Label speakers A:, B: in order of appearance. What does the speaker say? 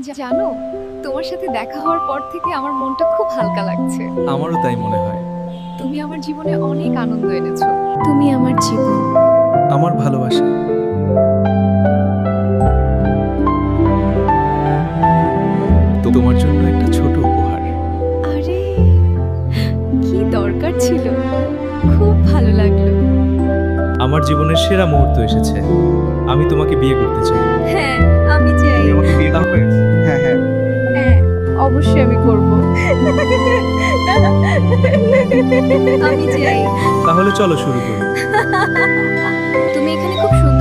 A: জানো, তোমার সাথে দেখা হওয়ার পর থেকে আমার মনটা খুব হালকা লাগছে।
B: আমারও তাই মনে হয়।
A: তুমি আমার জীবনে অনেক আনন্দ এনেছো। তুমি আমার জীবন।
B: আমার ভালোবাসা। তো তোমার জন্য একটা ছোট উপহার।
A: আরে, কি দরকার ছিল? খুব ভালো লাগলো।
B: আমার জীবনের সেরা মুহূর্ত এসেছে। আমি তোমাকে বিয়ে করতে চাই।
A: হ্যাঁ, আমি চাই।
B: তুমি আমাকে বিয়ে করবে? হ্যাঁ হ্যাঁ।
A: হ্যাঁ, অবশ্যই আমি করব। আমি চাই।
B: তাহলে চলো শুরু করি।
A: তুমি এখানে খুব সুন্দর